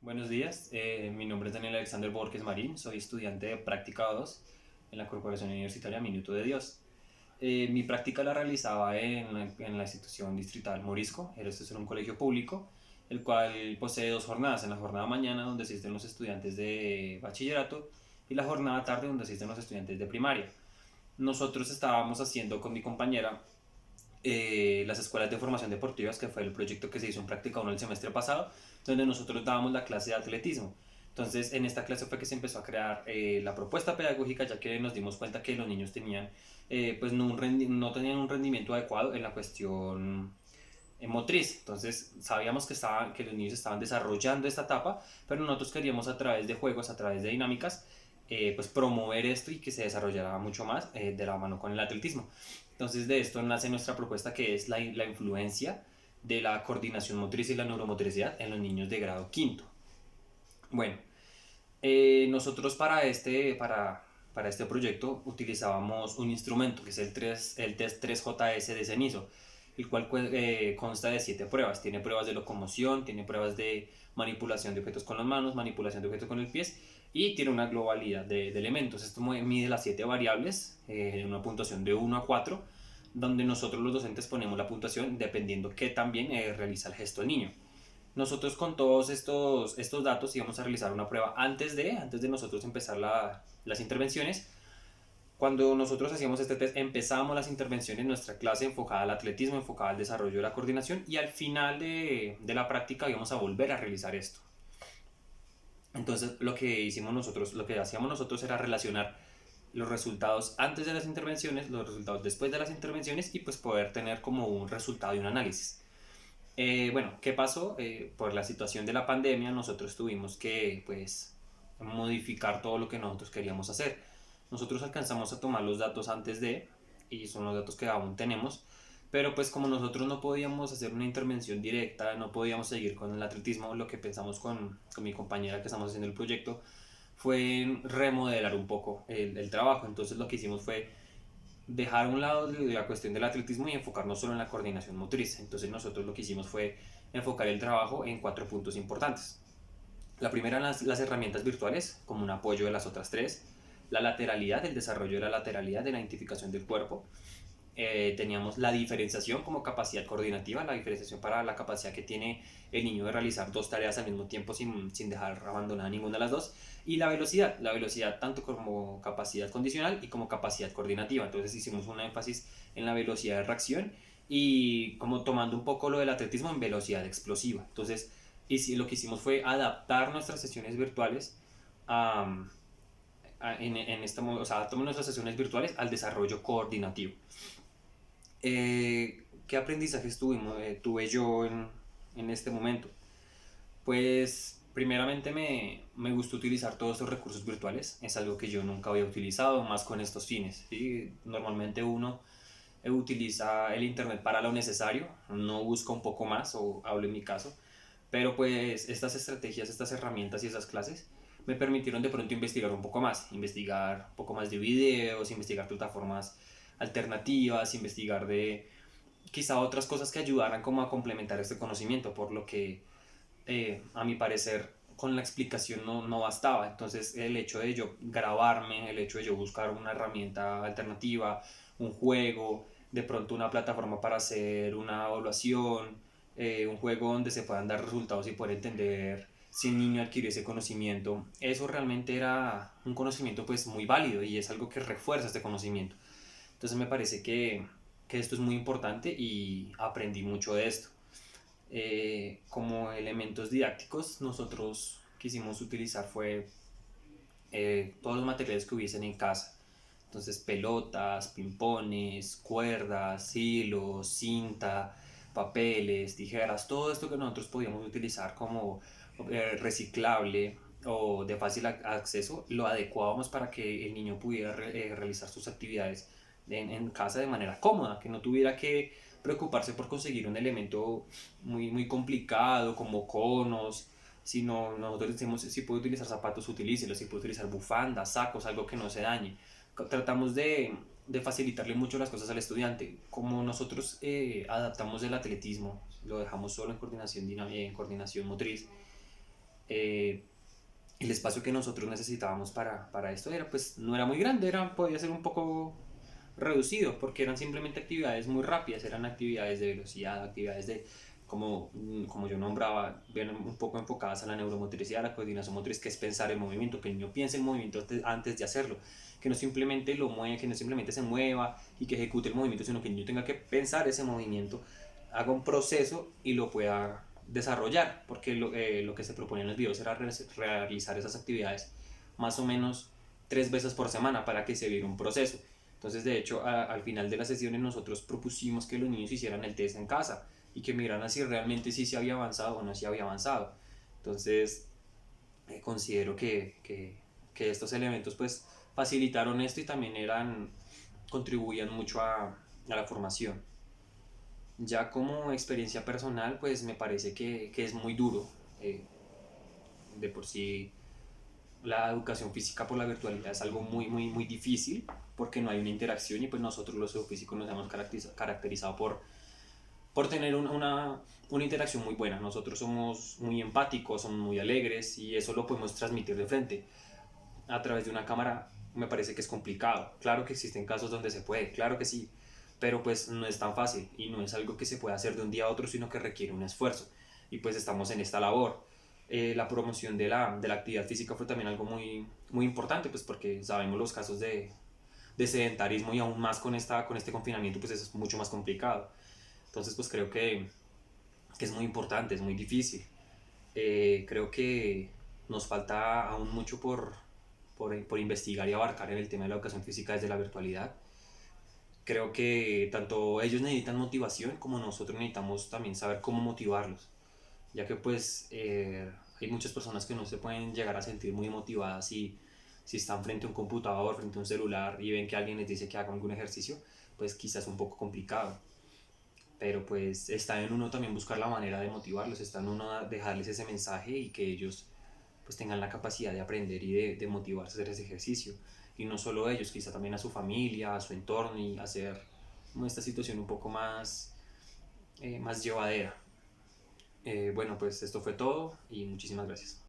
Buenos días, mi nombre es Daniel Alexander Borges Marín, soy estudiante de práctica 2 en la Corporación Universitaria Minuto de Dios. Mi práctica la realizaba en la institución distrital Morisco, este es un colegio público, el cual posee dos jornadas, en la jornada mañana donde asisten los estudiantes de bachillerato y la jornada tarde donde asisten los estudiantes de primaria. Nosotros estábamos haciendo con mi compañera las escuelas de formación deportivas, que fue el proyecto que se hizo en práctica 1 el semestre pasado, donde nosotros dábamos la clase de atletismo. Entonces, en esta clase fue que se empezó a crear la propuesta pedagógica, ya que nos dimos cuenta que los niños tenían, pues no tenían un rendimiento adecuado en la cuestión motriz. Entonces, sabíamos que los niños estaban desarrollando esta etapa, pero nosotros queríamos a través de juegos, a través de dinámicas, pues promover esto y que se desarrollara mucho más de la mano con el atletismo. Entonces de esto nace nuestra propuesta, que es la influencia de la coordinación motriz y la neuromotricidad en los niños de grado quinto. Bueno, nosotros para este proyecto utilizábamos un instrumento que es el test 3JS de cenizo, el cual consta de 7 pruebas. Tiene pruebas de locomoción, tiene pruebas de manipulación de objetos con las manos, manipulación de objetos con el pie y tiene una globalidad de elementos. Esto mide las 7 variables en una puntuación de 1 a 4, donde nosotros los docentes ponemos la puntuación dependiendo qué también realiza el gesto el niño. Nosotros con todos estos datos íbamos a realizar una prueba antes de nosotros empezar las intervenciones. Cuando nosotros hacíamos este test, empezábamos las intervenciones en nuestra clase enfocada al atletismo, enfocada al desarrollo de la coordinación, y al final de la práctica íbamos a volver a realizar esto. Entonces lo que hacíamos nosotros era relacionar los resultados antes de las intervenciones, los resultados después de las intervenciones, y pues poder tener como un resultado y un análisis. Bueno, ¿qué pasó? Por la situación de la pandemia nosotros tuvimos que pues modificar todo lo que nosotros queríamos hacer. Nosotros alcanzamos a tomar los datos antes de, y son los datos que aún tenemos, pero pues como nosotros no podíamos hacer una intervención directa, no podíamos seguir con el atletismo, lo que pensamos con mi compañera que estamos haciendo el proyecto fue remodelar un poco el trabajo. Entonces lo que hicimos fue dejar a un lado la cuestión del atletismo y enfocarnos solo en la coordinación motriz. Entonces nosotros lo que hicimos fue enfocar el trabajo en 4 puntos importantes. La primera, las herramientas virtuales como un apoyo de las otras tres. La lateralidad, el desarrollo de la lateralidad, de la identificación del cuerpo. Teníamos la diferenciación como capacidad coordinativa, la diferenciación para la capacidad que tiene el niño de realizar dos tareas al mismo tiempo sin dejar abandonada ninguna de las dos. Y la velocidad tanto como capacidad condicional y como capacidad coordinativa. Entonces hicimos un énfasis en la velocidad de reacción y como tomando un poco lo del atletismo en velocidad explosiva. Entonces lo que hicimos fue adaptar nuestras sesiones virtuales a, o sea, adaptamos nuestras sesiones virtuales al desarrollo coordinativo. ¿Qué aprendizajes tuve yo en este momento? Pues primeramente me gusta utilizar todos estos recursos virtuales, es algo que yo nunca había utilizado, más con estos fines, ¿sí? Normalmente uno utiliza el internet para lo necesario, no busca un poco más, o hablo en mi caso, pero pues estas estrategias, estas herramientas y esas clases me permitieron de pronto investigar un poco más, investigar un poco más de videos, investigar plataformas alternativas, investigar de quizá otras cosas que ayudaran como a complementar este conocimiento, por lo que a mi parecer con la explicación no bastaba. Entonces el hecho de yo grabarme, el hecho de yo buscar una herramienta alternativa, un juego, de pronto una plataforma para hacer una evaluación, un juego donde se puedan dar resultados y poder entender si el niño adquirió ese conocimiento, eso realmente era un conocimiento pues muy válido y es algo que refuerza este conocimiento. Entonces me parece que esto es muy importante y aprendí mucho de esto. Como elementos didácticos, nosotros quisimos utilizar fue todos los materiales que hubiesen en casa. Entonces, pelotas, pimpones, cuerdas, hilos, cinta, papeles, tijeras, todo esto que nosotros podíamos utilizar como reciclable o de fácil acceso, lo adecuábamos para que el niño pudiera realizar sus actividades en casa de manera cómoda, que no tuviera que preocuparse por conseguir un elemento muy complicado como conos. Si no, nosotros decimos, si puede utilizar zapatos, utilícelos, si puede utilizar bufandas, sacos, algo que no se dañe. Tratamos de facilitarle mucho las cosas al estudiante. Como nosotros adaptamos el atletismo, lo dejamos solo en coordinación motriz, Eh, el espacio que nosotros necesitábamos para esto era, pues, no era muy grande, podía ser un poco reducido, porque eran simplemente actividades muy rápidas, eran actividades de velocidad, actividades de, como yo nombraba, bien un poco enfocadas a la neuromotricidad, a la coordinación motriz, que es pensar el movimiento, que el niño piense el movimiento antes de hacerlo, que no simplemente lo mueva, que no simplemente se mueva y que ejecute el movimiento, sino que el niño tenga que pensar ese movimiento, haga un proceso y lo pueda desarrollar, porque lo que se proponía en los videos era realizar esas actividades más o menos 3 veces por semana para que se viera un proceso. Entonces, de hecho, al final de las sesiones nosotros propusimos que los niños hicieran el test en casa y que miraran si realmente sí se había avanzado o no se había avanzado. Entonces, considero que estos elementos pues facilitaron esto y también contribuían mucho a la formación. Ya como experiencia personal, pues me parece que es muy duro. eh, de por sí, la educación física por la virtualidad es algo muy, muy, muy difícil porque no hay una interacción y pues nosotros los geofísicos nos hemos caracterizado por tener una interacción muy buena. Nosotros somos muy empáticos, somos muy alegres y eso lo podemos transmitir de frente. A través de una cámara me parece que es complicado. Claro que existen casos donde se puede, claro que sí, pero pues no es tan fácil y no es algo que se pueda hacer de un día a otro, sino que requiere un esfuerzo. Y pues estamos en esta labor. La promoción de la actividad física fue también algo muy, muy importante, pues porque sabemos los casos de sedentarismo y aún más con este confinamiento, pues eso es mucho más complicado. Entonces, pues creo que es muy importante, es muy difícil. Creo que nos falta aún mucho por investigar y abarcar en el tema de la educación física desde la virtualidad. Creo que tanto ellos necesitan motivación como nosotros necesitamos también saber cómo motivarlos, ya que pues hay muchas personas que no se pueden llegar a sentir muy motivadas si están frente a un computador, frente a un celular y ven que alguien les dice que hagan algún ejercicio, pues quizás es un poco complicado. Pero pues está en uno también buscar la manera de motivarlos, está en uno dejarles ese mensaje y que ellos pues tengan la capacidad de aprender y de motivarse a hacer ese ejercicio. Y no solo ellos, quizá también a su familia, a su entorno y hacer esta situación un poco más llevadera. Bueno, pues esto fue todo y muchísimas gracias.